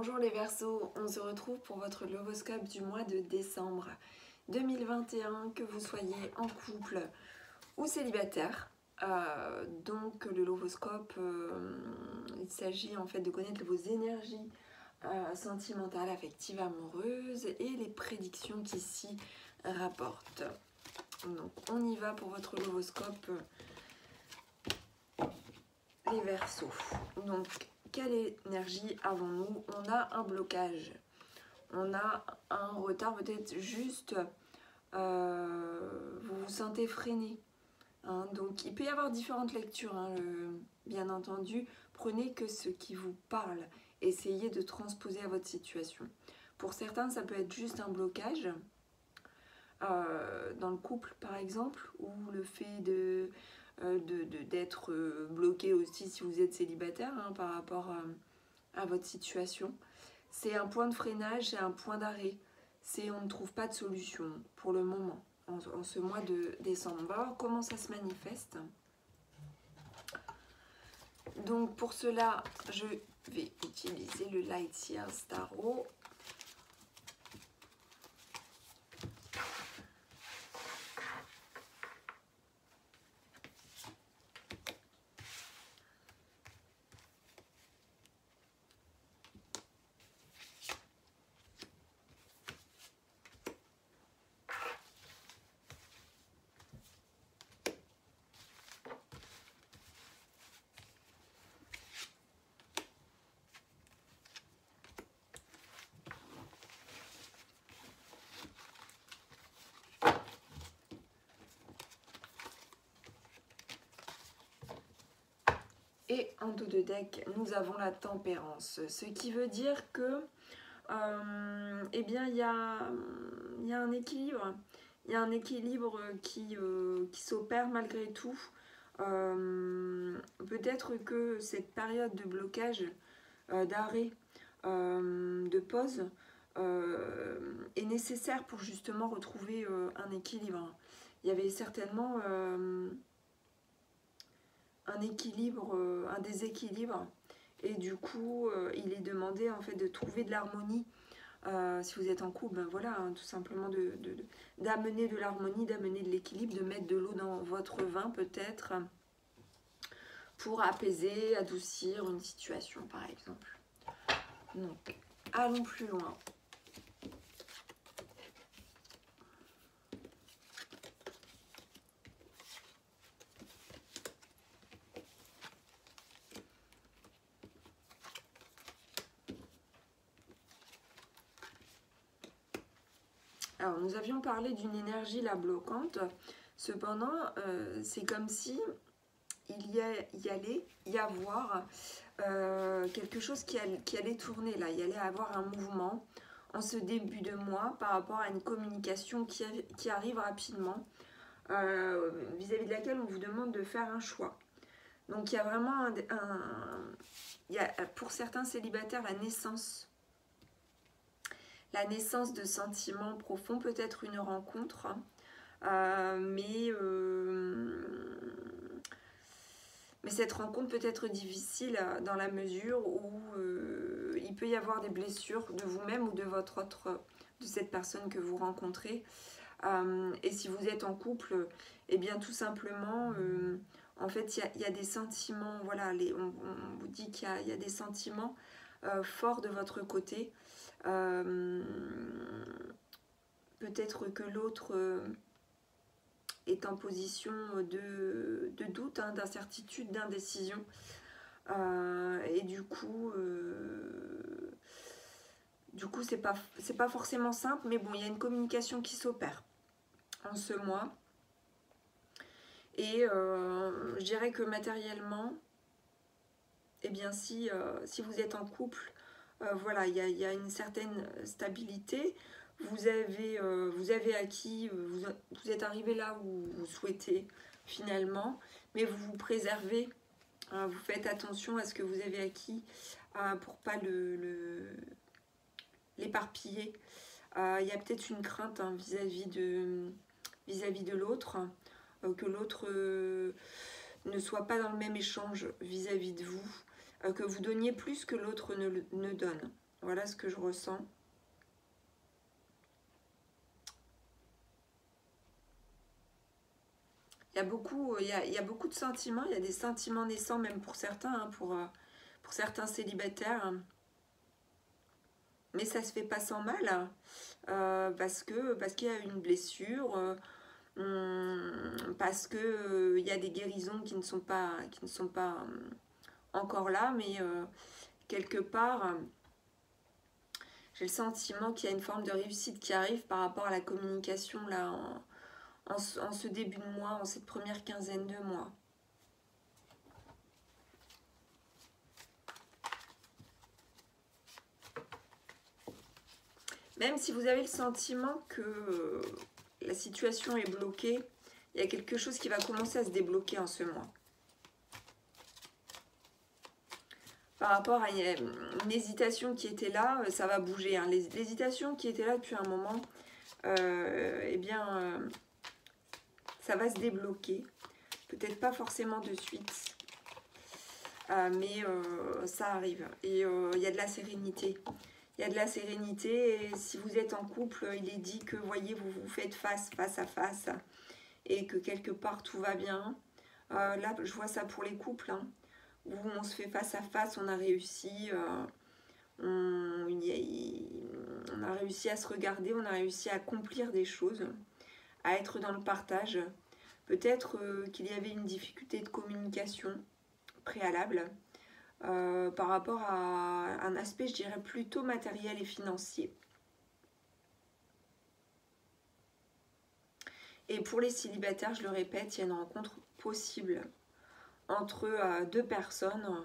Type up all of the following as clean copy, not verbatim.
Bonjour les Verseaux, on se retrouve pour votre horoscope du mois de décembre 2021, que vous soyez en couple ou célibataire. Donc le horoscope, il s'agit en fait de connaître vos énergies sentimentales, affectives, amoureuses et les prédictions qui s'y rapportent. Donc on y va pour votre horoscope, les Verseaux. Donc quelle énergie avons-nous? On a un blocage, on a un retard, peut-être juste vous vous sentez freiné. Hein, donc il peut y avoir différentes lectures, hein, bien entendu. Prenez que ce qui vous parle, essayez de transposer à votre situation. Pour certains, ça peut être juste un blocage dans le couple, par exemple, ou le fait d'être bloqué aussi si vous êtes célibataire, hein, par rapport à votre situation. C'est un point de freinage, c'est un point d'arrêt. C'est on ne trouve pas de solution pour le moment, en ce mois de décembre. On va voir comment ça se manifeste. Donc pour cela, je vais utiliser le Light Years Tarot. Et en dos de deck, nous avons la tempérance. Ce qui veut dire que, eh bien, il y a un équilibre. Il y a un équilibre qui s'opère malgré tout. Peut-être que cette période de blocage, d'arrêt, de pause, est nécessaire pour justement retrouver un équilibre. Il y avait certainement un équilibre, un déséquilibre, et du coup il est demandé en fait de trouver de l'harmonie. Si vous êtes en couple, ben voilà, hein, tout simplement d'amener de l'harmonie, d'amener de l'équilibre, de mettre de l'eau dans votre vin peut-être pour apaiser, adoucir une situation par exemple. Donc allons plus loin. Alors, nous avions parlé d'une énergie la bloquante. Cependant, c'est comme si il allait y avoir quelque chose qui allait tourner là. Il y allait avoir un mouvement en ce début de mois par rapport à une communication qui arrive rapidement, vis-à-vis de laquelle on vous demande de faire un choix. Donc, il y a vraiment il y a, pour certains célibataires, la naissance de sentiments profonds, peut-être une rencontre, mais cette rencontre peut être difficile dans la mesure où il peut y avoir des blessures de vous-même ou de de cette personne que vous rencontrez. Et si vous êtes en couple, eh bien tout simplement, en fait, il y a des sentiments, voilà, on vous dit qu'il y a des sentiments forts de votre côté. Peut-être que l'autre est en position de doute, hein, d'incertitude, d'indécision. Et du coup c'est pas forcément simple, mais bon, il y a une communication qui s'opère en ce mois. Et je dirais que matériellement, eh bien si vous êtes en couple, voilà, il y a une certaine stabilité. Vous avez acquis, vous êtes arrivé là où vous souhaitez finalement, mais vous vous préservez, hein, vous faites attention à ce que vous avez acquis pour pas l'éparpiller. Il y a peut-être une crainte, hein, vis-à-vis de l'autre, que l'autre ne soit pas dans le même échange vis-à-vis de vous, que vous donniez plus que l'autre ne donne. Voilà ce que je ressens. Il y a beaucoup, il y a beaucoup de sentiments. Il y a des sentiments naissants même pour certains, hein, pour certains célibataires. Mais ça se fait pas sans mal, hein, parce qu'il y a une blessure, parce que il y a des guérisons qui ne sont pas encore là, mais quelque part, j'ai le sentiment qu'il y a une forme de réussite qui arrive par rapport à la communication là en ce début de mois, en cette première quinzaine de mois. Même si vous avez le sentiment que la situation est bloquée, il y a quelque chose qui va commencer à se débloquer en ce mois. Par rapport à une hésitation qui était là, ça va bouger. Hein. L'hésitation qui était là depuis un moment, eh bien, ça va se débloquer. Peut-être pas forcément de suite, mais ça arrive. Et il y a de la sérénité. Il y a de la sérénité. Et si vous êtes en couple, il est dit que, voyez, vous vous faites face à face. Et que quelque part, tout va bien. Là, je vois ça pour les couples. Hein, où on se fait face à face, on a réussi. On a réussi à se regarder, on a réussi à accomplir des choses, à être dans le partage. Peut-être qu'il y avait une difficulté de communication préalable par rapport à un aspect, je dirais, plutôt matériel et financier. Et pour les célibataires, je le répète, il y a une rencontre possible entre deux personnes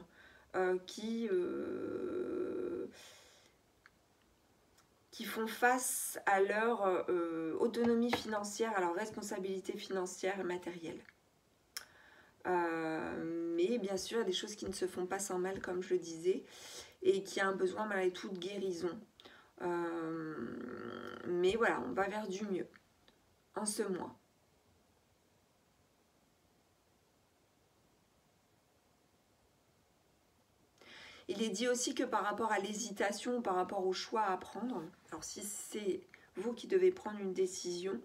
qui font face à leur autonomie financière, à leur responsabilité financière et matérielle. Mais bien sûr, il y a des choses qui ne se font pas sans mal, comme je le disais, et qui a un besoin malgré tout de guérison. Mais voilà, on va vers du mieux en ce mois. Il est dit aussi que par rapport à l'hésitation, par rapport au choix à prendre, alors si c'est vous qui devez prendre une décision,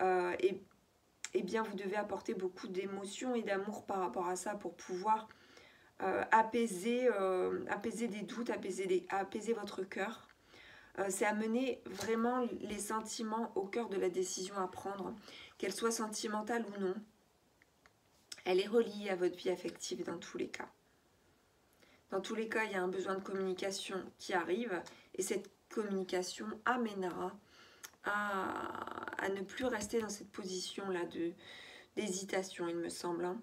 eh bien vous devez apporter beaucoup d'émotions et d'amour par rapport à ça pour pouvoir apaiser des doutes, apaiser votre cœur. C'est amener vraiment les sentiments au cœur de la décision à prendre, qu'elle soit sentimentale ou non. Elle est reliée à votre vie affective dans tous les cas. Dans tous les cas, il y a un besoin de communication qui arrive et cette communication amènera à ne plus rester dans cette position-là d'hésitation, il me semble. Hein.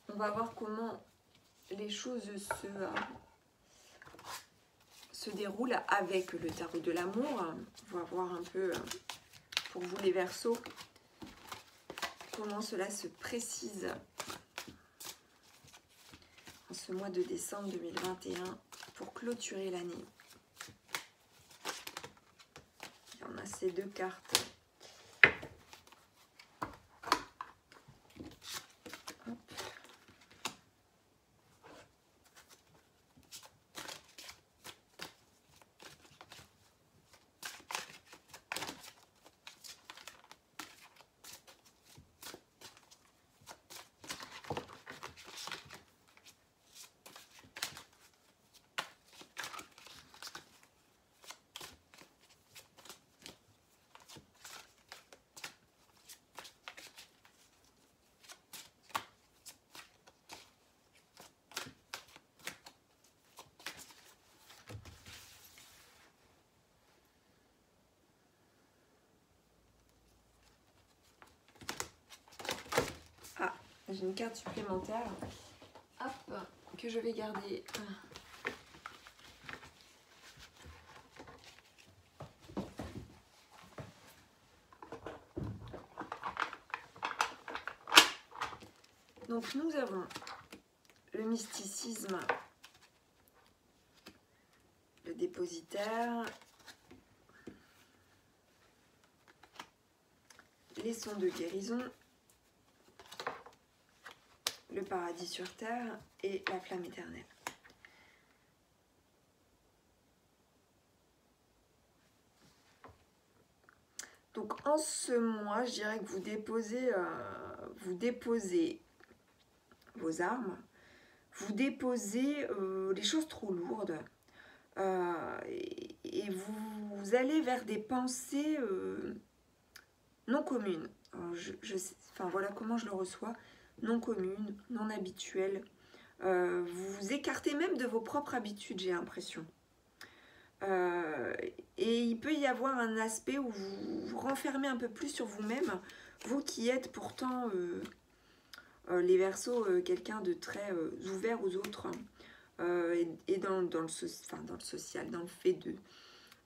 On va voir comment les choses se déroulent avec le tarot de l'amour. On va voir un peu, pour vous les Verseaux, comment cela se précise en ce mois de décembre 2021 pour clôturer l'année. Il y en a ces deux cartes. Hop. J'ai une carte supplémentaire, hop, que je vais garder. Donc nous avons le mysticisme, le dépositaire, les sons de guérison, le paradis sur terre et la flamme éternelle. Donc en ce mois, je dirais que vous déposez vos armes, vous déposez les choses trop lourdes et vous allez vers des pensées non communes. Alors, enfin voilà comment je le reçois, non communes, non habituelles. Vous vous écartez même de vos propres habitudes, j'ai l'impression. Et il peut y avoir un aspect où vous vous renfermez un peu plus sur vous-même, vous qui êtes pourtant les Verseaux, quelqu'un de très ouvert aux autres, et dans le social, dans le fait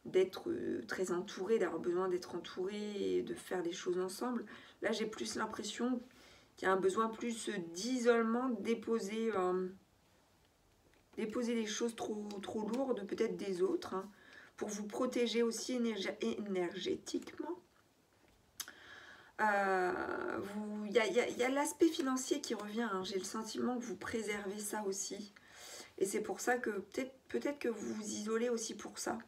d'être très entouré, d'avoir besoin d'être entouré et de faire des choses ensemble. Là, j'ai plus l'impression qu'il y a un besoin plus d'isolement, déposer des choses trop lourdes, peut-être des autres, hein, pour vous protéger aussi énergétiquement. Il y a l'aspect financier qui revient, hein. J'ai le sentiment que vous préservez ça aussi. Et c'est pour ça que peut-être que vous vous isolez aussi pour ça.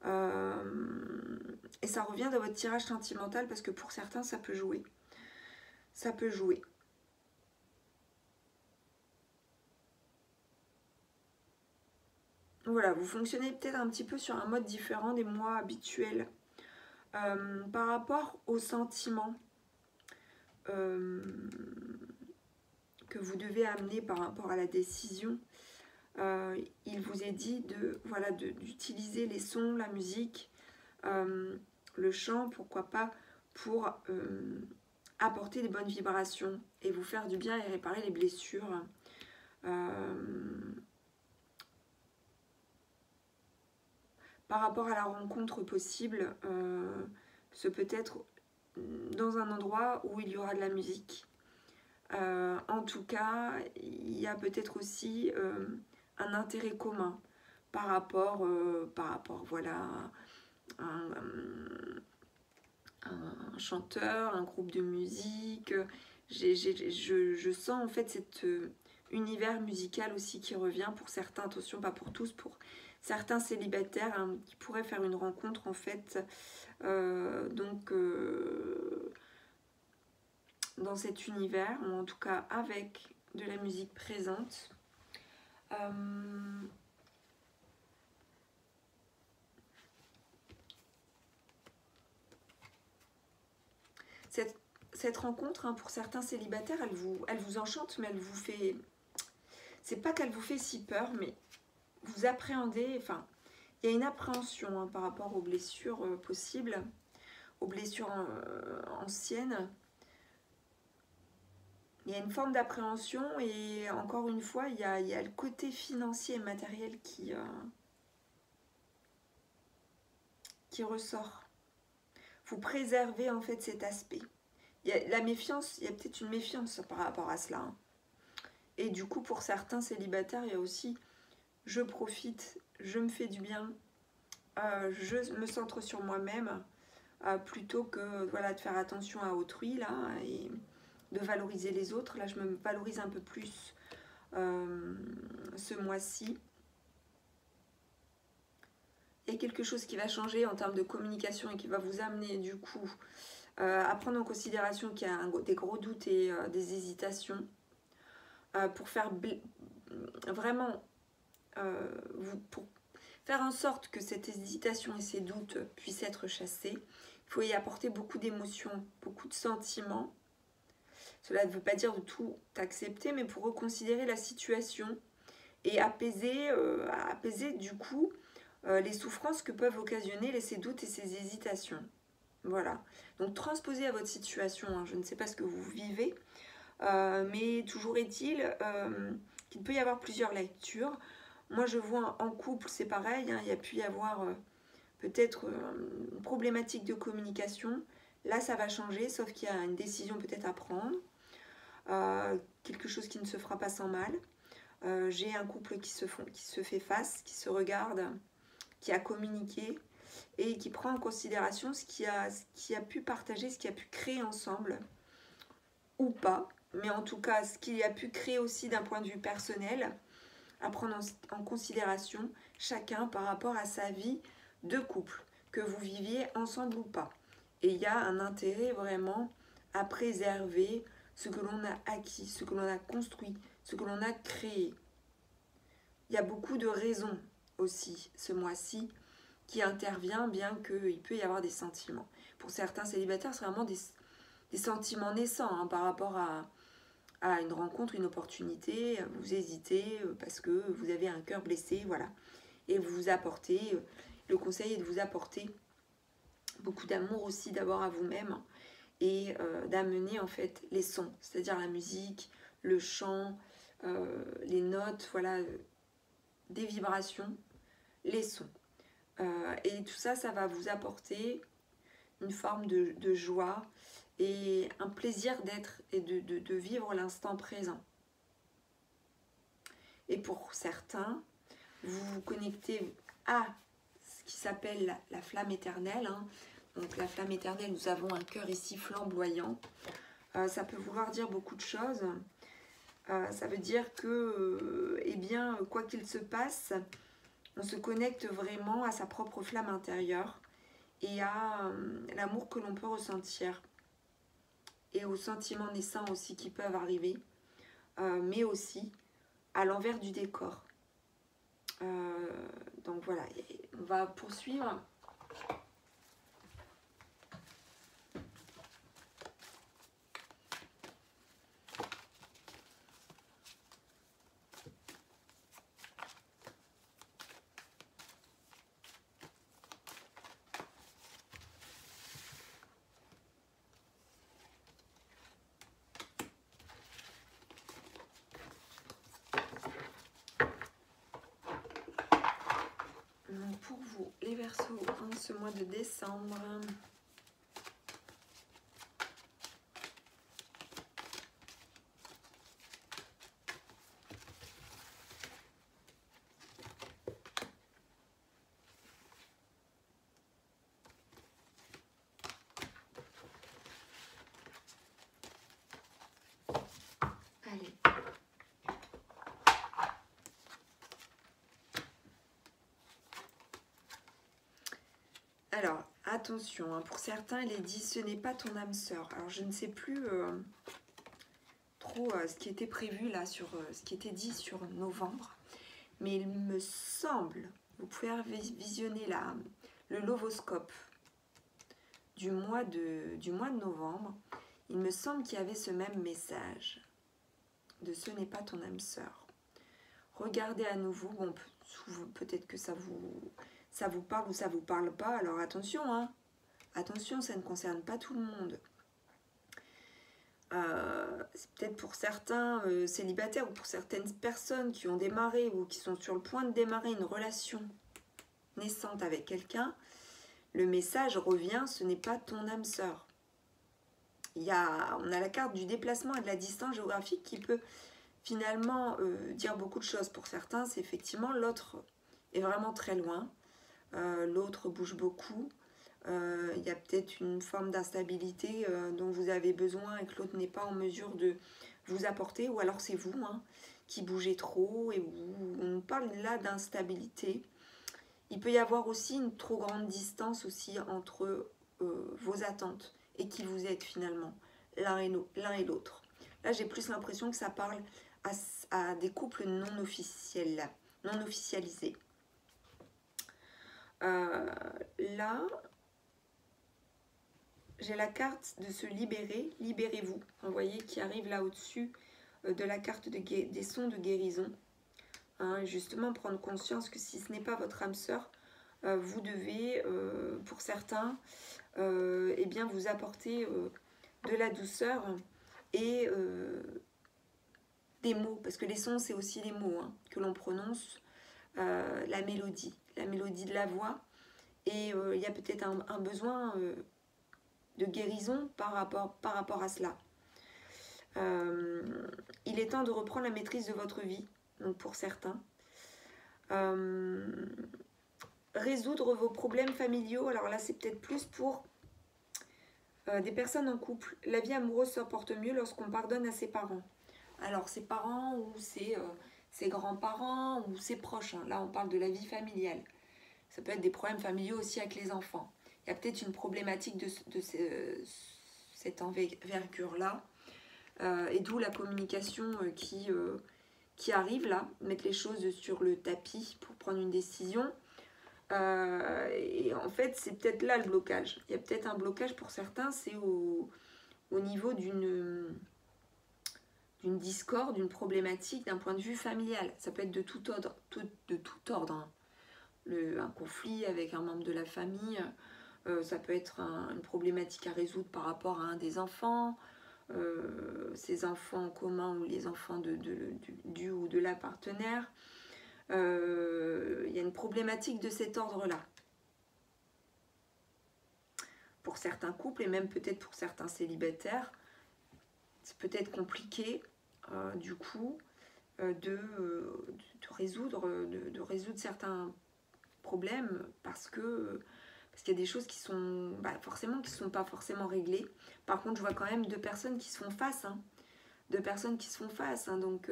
Et ça revient dans votre tirage sentimental parce que pour certains, ça peut jouer. Ça peut jouer. Voilà, vous fonctionnez peut-être un petit peu sur un mode différent des mois habituels. Par rapport aux sentiments que vous devez amener par rapport à la décision, il vous est dit d'utiliser les sons, la musique, le chant, pourquoi pas, pour apporter des bonnes vibrations et vous faire du bien et réparer les blessures. Par rapport à la rencontre possible, ce peut être dans un endroit où il y aura de la musique. En tout cas, il y a peut-être aussi un intérêt commun par rapport voilà, à un chanteur, un groupe de musique. Je sens en fait cet univers musical aussi qui revient pour certains, attention, pas pour tous, pour certains célibataires, hein, qui pourraient faire une rencontre en fait. Dans cet univers, ou en tout cas avec de la musique présente. Cette rencontre, hein, pour certains célibataires, elle vous enchante, mais elle vous fait... C'est pas qu'elle vous fait si peur, mais vous appréhendez... Enfin, il y a une appréhension, hein, par rapport aux blessures possibles, aux blessures anciennes. Il y a une forme d'appréhension et encore une fois, il y a le côté financier et matériel qui ressort. Vous préservez en fait cet aspect. Il y a la méfiance, il y a peut-être une méfiance par rapport à cela, hein. Et du coup, pour certains célibataires, il y a aussi je profite, je me fais du bien, je me centre sur moi-même, plutôt que voilà, de faire attention à autrui là et de valoriser les autres. Là, je me valorise un peu plus ce mois-ci. Il y a quelque chose qui va changer en termes de communication et qui va vous amener du coup à prendre en considération qu'il y a des gros doutes et des hésitations pour faire vraiment pour faire en sorte que cette hésitation et ces doutes puissent être chassés. Il faut y apporter beaucoup d'émotions, beaucoup de sentiments. Cela ne veut pas dire de tout accepter, mais pour reconsidérer la situation et apaiser du coup les souffrances que peuvent occasionner ces doutes et ces hésitations. Voilà. Donc transposez à votre situation, hein. Je ne sais pas ce que vous vivez, mais toujours est-il qu'il peut y avoir plusieurs lectures. Moi je vois en couple, c'est pareil, hein, il y a pu y avoir peut-être une problématique de communication. Là ça va changer, sauf qu'il y a une décision peut-être à prendre, quelque chose qui ne se fera pas sans mal. J'ai un couple qui se fait face, qui se regarde, qui a communiqué et qui prend en considération ce qui a pu partager, ce qui a pu créer ensemble ou pas, mais en tout cas ce qu'il a pu créer aussi d'un point de vue personnel, à prendre en considération chacun par rapport à sa vie de couple, que vous viviez ensemble ou pas. Et il y a un intérêt vraiment à préserver ce que l'on a acquis, ce que l'on a construit, ce que l'on a créé. Il y a beaucoup de raisons aussi ce mois-ci qui intervient, bien qu'il peut y avoir des sentiments. Pour certains célibataires, c'est vraiment des sentiments naissants hein, par rapport à une rencontre, une opportunité. Vous hésitez parce que vous avez un cœur blessé, voilà. Et vous vous apportez, le conseil est de vous apporter beaucoup d'amour aussi d'abord à vous-même et d'amener en fait les sons, c'est-à-dire la musique, le chant, les notes, voilà, des vibrations, les sons. Et tout ça, ça va vous apporter une forme de joie et un plaisir d'être et de vivre l'instant présent. Et pour certains, vous vous connectez à ce qui s'appelle la flamme éternelle. Hein. Donc la flamme éternelle, nous avons un cœur ici flamboyant. Ça peut vouloir dire beaucoup de choses. Ça veut dire que, eh bien, quoi qu'il se passe, on se connecte vraiment à sa propre flamme intérieure et à l'amour que l'on peut ressentir et aux sentiments naissants aussi qui peuvent arriver, mais aussi à l'envers du décor. Donc voilà, on va poursuivre. Donc pour vous, les Verseaux, en ce mois de décembre, allez. Alors, attention, hein, pour certains, il est dit, ce n'est pas ton âme sœur. Alors, je ne sais plus trop ce qui était prévu là, sur ce qui était dit sur novembre. Mais il me semble, vous pouvez visionner le lovoscope du mois de novembre. Il me semble qu'il y avait ce même message de ce n'est pas ton âme sœur. Regardez à nouveau, bon, peut-être que ça vous parle ou ça vous parle pas. Alors attention, hein, attention, ça ne concerne pas tout le monde. C'est peut-être pour certains célibataires ou pour certaines personnes qui ont démarré ou qui sont sur le point de démarrer une relation naissante avec quelqu'un. Le message revient, ce n'est pas ton âme sœur. On a la carte du déplacement et de la distance géographique qui peut finalement dire beaucoup de choses. Pour certains, c'est effectivement l'autre est vraiment très loin, l'autre bouge beaucoup. Il y a peut-être une forme d'instabilité dont vous avez besoin et que l'autre n'est pas en mesure de vous apporter, ou alors c'est vous hein, qui bougez trop et on parle là d'instabilité. Il peut y avoir aussi une trop grande distance aussi entre vos attentes et qui vous êtes finalement, l'un et l'autre. Là, j'ai plus l'impression que ça parle à des couples non officiels, non officialisés. Là, j'ai la carte de se libérer, libérez-vous, vous voyez, qui arrive là au-dessus de la carte des sons de guérison. Hein, justement, prendre conscience que si ce n'est pas votre âme sœur, vous devez, pour certains, eh bien, vous apporter de la douceur et des mots, parce que les sons, c'est aussi les mots hein, que l'on prononce, la mélodie de la voix, et il y a peut-être un besoin de guérison par rapport à cela. Il est temps de reprendre la maîtrise de votre vie, donc pour certains. Résoudre vos problèmes familiaux, alors là c'est peut-être plus pour des personnes en couple. La vie amoureuse se porte mieux lorsqu'on pardonne à ses parents. Alors ses parents ou ses grands-parents ou ses proches, hein. Là on parle de la vie familiale. Ça peut être des problèmes familiaux aussi avec les enfants. il y a peut-être une problématique de cette envergure-là. Et d'où la communication qui arrive là, mettre les choses sur le tapis pour prendre une décision. Et en fait, c'est peut-être là le blocage. Il y a peut-être un blocage pour certains, c'est au niveau d'une discorde, d'une problématique d'un point de vue familial. Ça peut être de tout ordre, hein. Un conflit avec un membre de la famille, ça peut être une problématique à résoudre par rapport à un des enfants, ses enfants en commun ou les enfants du ou de la partenaire. Il y a une problématique de cet ordre-là. Pour certains couples et même peut-être pour certains célibataires, c'est peut-être compliqué du coup de résoudre certains problèmes parce qu'il y a des choses qui sont forcément qui ne sont pas forcément réglées. Par contre, je vois quand même deux personnes qui se font face. Donc,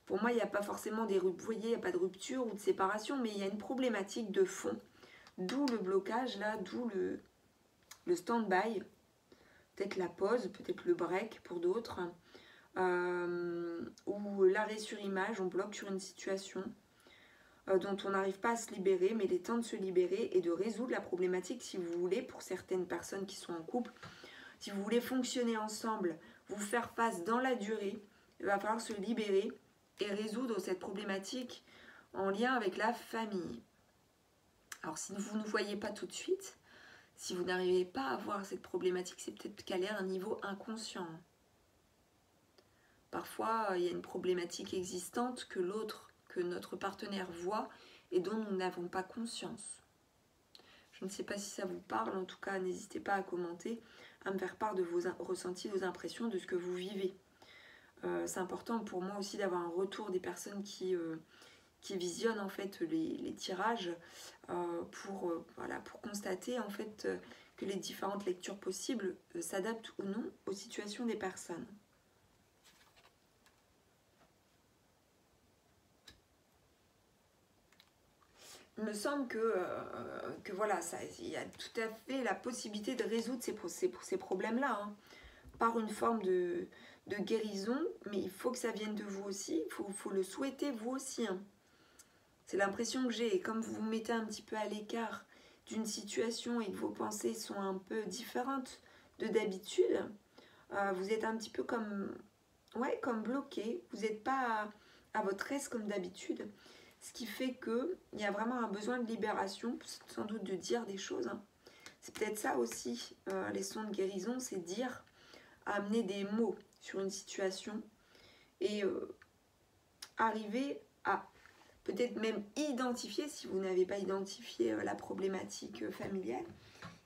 pour moi, il n'y a pas forcément des ruptures. Vous voyez, il n'y a pas de rupture ou de séparation, mais il y a une problématique de fond. D'où le blocage, là, d'où le stand-by. Peut-être la pause, peut-être le break pour d'autres. Ou l'arrêt sur image, on bloque sur une situation dont on n'arrive pas à se libérer, mais il est temps de se libérer et de résoudre la problématique si vous voulez, pour certaines personnes qui sont en couple. Si vous voulez fonctionner ensemble, vous faire face dans la durée, il va falloir se libérer et résoudre cette problématique en lien avec la famille. Alors si vous ne voyez pas tout de suite, si vous n'arrivez pas à voir cette problématique, c'est peut-être qu'elle est à un niveau inconscient. Parfois, il y a une problématique existante que notre partenaire voit et dont nous n'avons pas conscience. Je ne sais pas si ça vous parle, en tout cas, n'hésitez pas à commenter, à me faire part de vos ressentis, vos impressions, de ce que vous vivez. C'est important pour moi aussi d'avoir un retour des personnes qui visionnent en fait les tirages pour constater en fait que les différentes lectures possibles s'adaptent ou non aux situations des personnes. Il me semble que voilà, il y a tout à fait la possibilité de résoudre ces problèmes-là, hein, par une forme de guérison, mais il faut que ça vienne de vous aussi, il faut le souhaiter vous aussi, hein. C'est l'impression que j'ai, et comme vous vous mettez un petit peu à l'écart d'une situation et que vos pensées sont un peu différentes de d'habitude, vous êtes un petit peu comme bloqué, vous n'êtes pas à votre aise comme d'habitude. Ce qui fait qu'il y a vraiment un besoin de libération, sans doute de dire des choses. C'est peut-être ça aussi, les sons de guérison, c'est dire, amener des mots sur une situation et arriver à peut-être même identifier, si vous n'avez pas identifié la problématique familiale,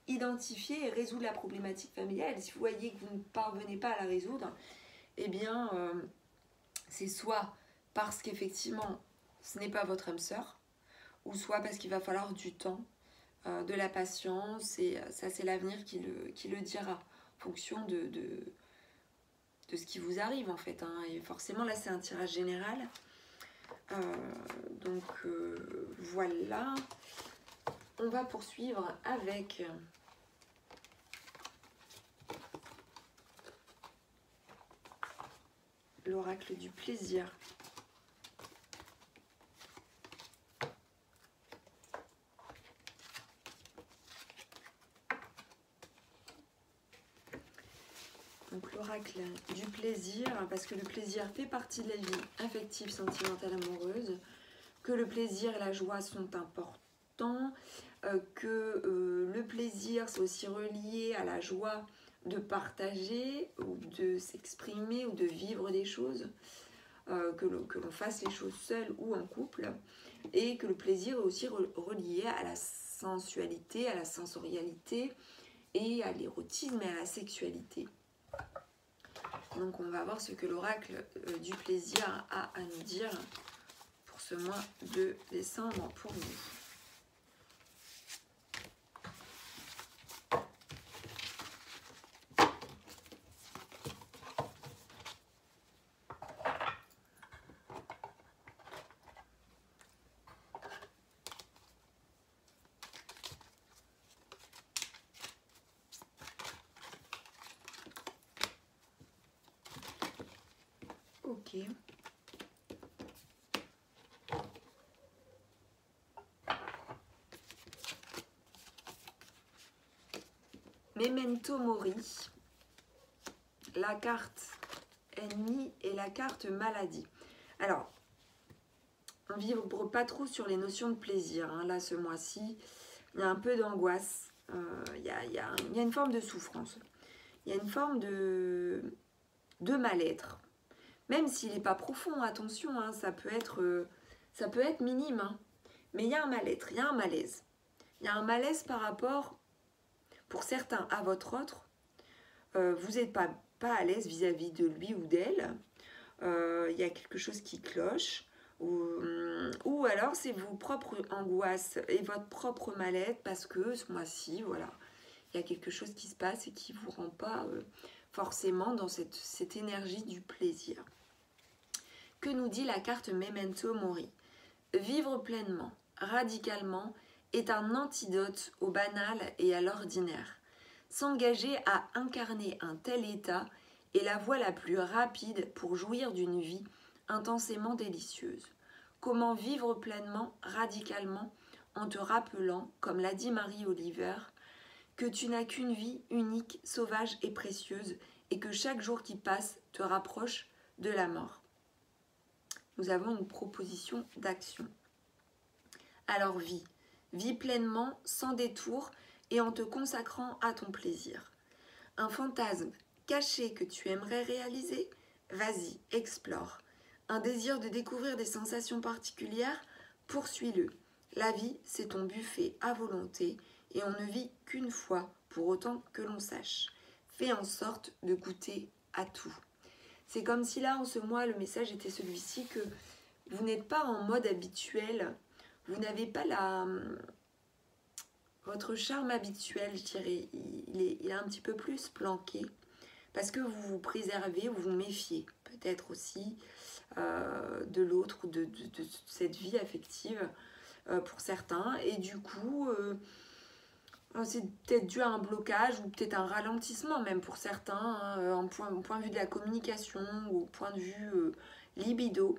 identifier et résoudre la problématique familiale. Si vous voyez que vous ne parvenez pas à la résoudre, eh bien, c'est soit parce qu'effectivement, ce n'est pas votre âme sœur, ou soit parce qu'il va falloir du temps, de la patience, et ça c'est l'avenir qui le dira, en fonction de ce qui vous arrive en fait, hein. Et forcément là c'est un tirage général, donc voilà, on va poursuivre avec l'oracle du plaisir. Donc l'oracle du plaisir, parce que le plaisir fait partie de la vie affective, sentimentale, amoureuse, que le plaisir et la joie sont importants, que le plaisir c'est aussi relié à la joie de partager ou de s'exprimer ou de vivre des choses, que l'on fasse les choses seul ou en couple, et que le plaisir est aussi relié à la sensualité, à la sensorialité et à l'érotisme et à la sexualité. Donc on va voir ce que l'oracle du plaisir a à nous dire pour ce mois de décembre pour vous. Ok. Memento Mori, la carte ennemi et la carte maladie. Alors, on ne vibre pas trop sur les notions de plaisir. Hein. Là, ce mois-ci, il y a un peu d'angoisse. Il y a une forme de souffrance. Il y a une forme de mal-être. Même s'il n'est pas profond, attention, hein, ça peut être minime. Hein. Mais il y a un mal-être, il y a un malaise. Il y a un malaise par rapport, pour certains, à votre autre. Vous n'êtes pas à l'aise vis-à-vis de lui ou d'elle. Il y a quelque chose qui cloche. Ou alors c'est vos propres angoisses et votre propre mal-être parce que ce mois-ci, voilà, il y a quelque chose qui se passe et qui ne vous rend pas forcément dans cette énergie du plaisir. Que nous dit la carte Memento Mori? Vivre pleinement, radicalement, est un antidote au banal et à l'ordinaire. S'engager à incarner un tel état est la voie la plus rapide pour jouir d'une vie intensément délicieuse. Comment vivre pleinement, radicalement, en te rappelant, comme l'a dit Marie Oliver, que tu n'as qu'une vie unique, sauvage et précieuse, et que chaque jour qui passe te rapproche de la mort. Nous avons une proposition d'action. Alors vis pleinement, sans détour, et en te consacrant à ton plaisir. Un fantasme caché que tu aimerais réaliser? Vas-y, explore. Un désir de découvrir des sensations particulières? Poursuis-le. La vie, c'est ton buffet à volonté et on ne vit qu'une fois pour autant que l'on sache. Fais en sorte de goûter à tout. C'est comme si là, en ce mois, le message était celui-ci que vous n'êtes pas en mode habituel, vous n'avez pas votre charme habituel, je dirais, il est un petit peu plus planqué parce que vous vous préservez, vous vous méfiez peut-être aussi de l'autre, de cette vie affective pour certains. Et du coup, c'est peut-être dû à un blocage ou peut-être un ralentissement même pour certains, hein, au point de vue de la communication ou au point de vue libido.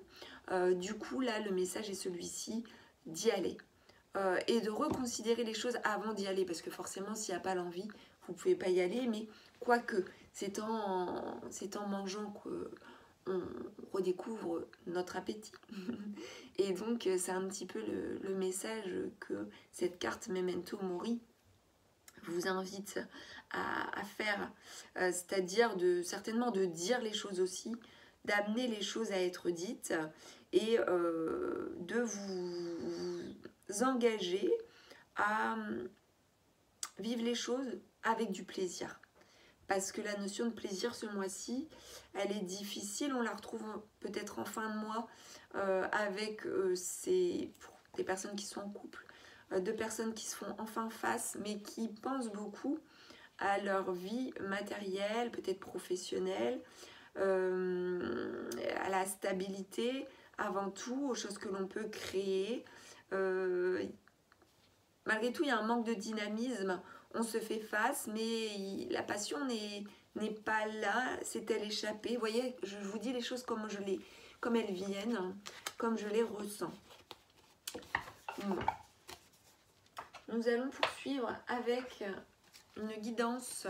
Du coup, là, le message est celui-ci, d'y aller. Et de reconsidérer les choses avant d'y aller, parce que forcément, s'il n'y a pas l'envie, vous ne pouvez pas y aller, mais quoique, c'est en mangeant qu'on redécouvre notre appétit. Et donc, c'est un petit peu le message que cette carte Memento Mori vous invite à faire, c'est-à-dire certainement de dire les choses aussi, d'amener les choses à être dites et de vous engager à vivre les choses avec du plaisir. Parce que la notion de plaisir ce mois-ci, elle est difficile, on la retrouve peut-être en fin de mois avec des personnes qui sont en couple, de personnes qui se font enfin face, mais qui pensent beaucoup à leur vie matérielle, peut-être professionnelle, à la stabilité, avant tout, aux choses que l'on peut créer. Malgré tout, il y a un manque de dynamisme, on se fait face, mais la passion n'est pas là, c'est-elle échappée. Vous voyez, je vous dis les choses comme elles viennent, comme je les ressens. Nous allons poursuivre avec une guidance.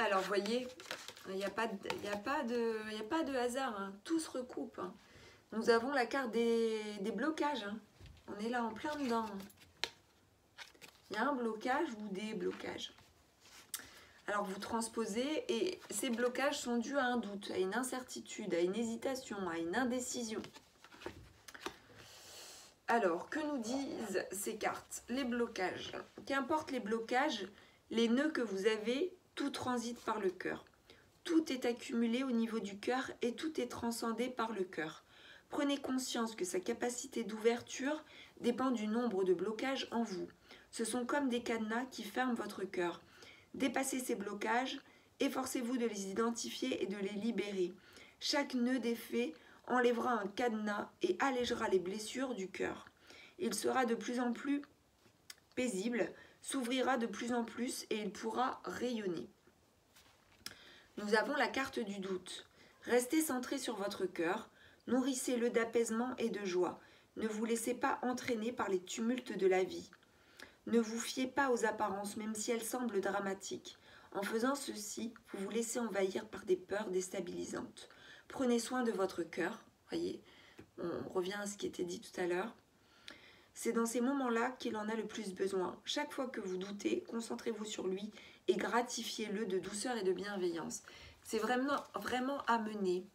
Alors, vous voyez, il n'y a pas de hasard, hein. Tout se recoupe. Hein. Nous avons la carte des blocages. Hein. On est là en plein dedans. Il y a un blocage ou des blocages. Alors, vous transposez et ces blocages sont dus à un doute, à une incertitude, à une hésitation, à une indécision. Alors, que nous disent ces cartes? Les blocages. Qu'importe les blocages, les nœuds que vous avez, tout transite par le cœur. Tout est accumulé au niveau du cœur et tout est transcendé par le cœur. Prenez conscience que sa capacité d'ouverture dépend du nombre de blocages en vous. Ce sont comme des cadenas qui ferment votre cœur. Dépassez ces blocages, efforcez-vous de les identifier et de les libérer. Chaque nœud défait enlèvera un cadenas et allégera les blessures du cœur. Il sera de plus en plus paisible, s'ouvrira de plus en plus et il pourra rayonner. Nous avons la carte du doute. Restez centré sur votre cœur, nourrissez-le d'apaisement et de joie. Ne vous laissez pas entraîner par les tumultes de la vie. Ne vous fiez pas aux apparences, même si elles semblent dramatiques. En faisant ceci, vous vous laissez envahir par des peurs déstabilisantes. Prenez soin de votre cœur. Voyez, on revient à ce qui était dit tout à l'heure. C'est dans ces moments-là qu'il en a le plus besoin. Chaque fois que vous doutez, concentrez-vous sur lui et gratifiez-le de douceur et de bienveillance. C'est vraiment amener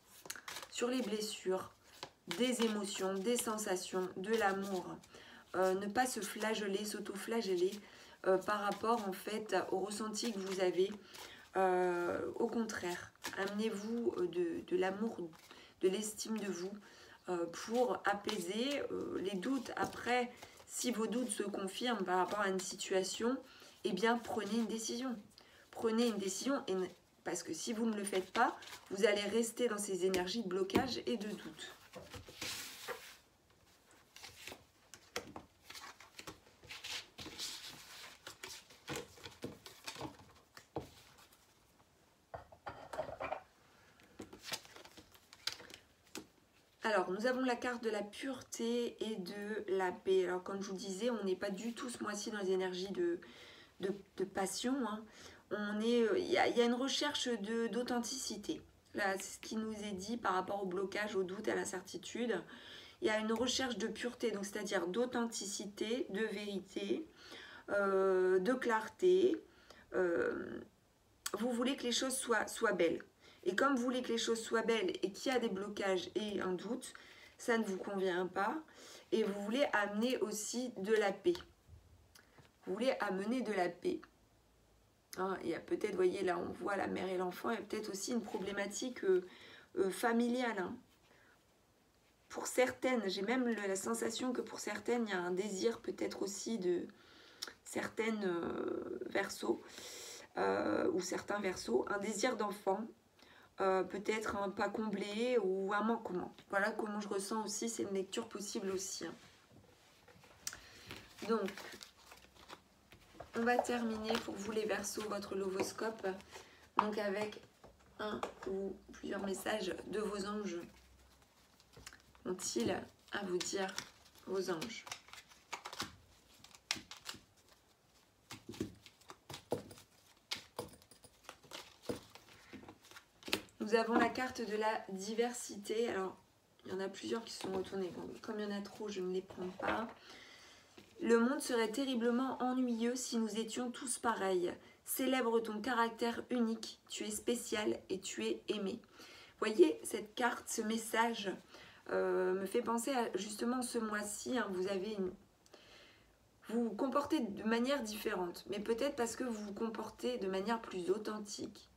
sur les blessures, des émotions, des sensations, de l'amour. Ne pas se flageller, s'auto-flageller par rapport en fait au ressenti que vous avez. Au contraire, amenez-vous de l'amour, de l'estime de vous pour apaiser les doutes. Après, si vos doutes se confirment par rapport à une situation, eh bien prenez une décision. Prenez une décision parce que si vous ne le faites pas, vous allez rester dans ces énergies de blocage et de doute. Alors, nous avons la carte de la pureté et de la paix. Alors, comme je vous disais, on n'est pas du tout ce mois-ci dans les énergies de passion. Hein. Il y a une recherche d'authenticité. Là, c'est ce qui nous est dit par rapport au blocage, au doute, à l'incertitude. Il y a une recherche de pureté, donc c'est-à-dire d'authenticité, de vérité, de clarté. Vous voulez que les choses soient belles. Et comme vous voulez que les choses soient belles et qu'il y a des blocages et un doute, ça ne vous convient pas. Et vous voulez amener aussi de la paix. Vous voulez amener de la paix. Hein, il y a peut-être, vous voyez, là on voit la mère et l'enfant, il y a peut-être aussi une problématique familiale. Hein. Pour certaines, j'ai même la sensation que pour certaines, il y a un désir peut-être aussi de certaines versos ou certains versos, un désir d'enfant. Peut-être un pas comblé ou un manquement. Voilà comment je ressens aussi, c'est une lecture possible aussi. Hein. Donc, on va terminer pour vous les Verseaux, votre lovoscope, donc avec un ou plusieurs messages de vos anges. Ont-ils à vous dire, vos anges ? Nous avons la carte de la diversité. Alors, il y en a plusieurs qui sont retournés. Bon, comme il y en a trop, je ne les prends pas. Le monde serait terriblement ennuyeux si nous étions tous pareils. Célèbre ton caractère unique. Tu es spécial et tu es aimé. Voyez, cette carte, ce message me fait penser à justement ce mois-ci. Hein, vous vous comportez de manière différente. Mais peut-être parce que vous vous comportez de manière plus authentique.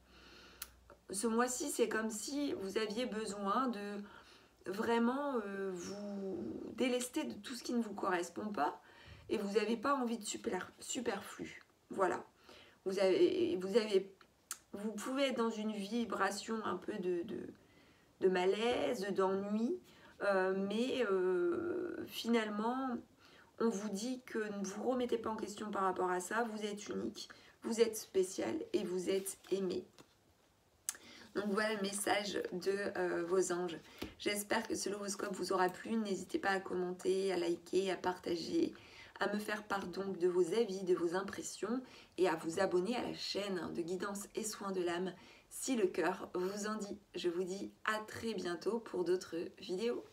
Ce mois-ci, c'est comme si vous aviez besoin de vraiment vous délester de tout ce qui ne vous correspond pas et vous n'avez pas envie de superflu. Voilà. Vous pouvez être dans une vibration un peu de malaise, d'ennui, mais finalement, on vous dit que ne vous remettez pas en question par rapport à ça. Vous êtes unique, vous êtes spécial et vous êtes aimé. Donc voilà le message de vos anges. J'espère que ce horoscope vous aura plu. N'hésitez pas à commenter, à liker, à partager, à me faire part donc de vos avis, de vos impressions et à vous abonner à la chaîne de guidance et soins de l'âme si le cœur vous en dit. Je vous dis à très bientôt pour d'autres vidéos.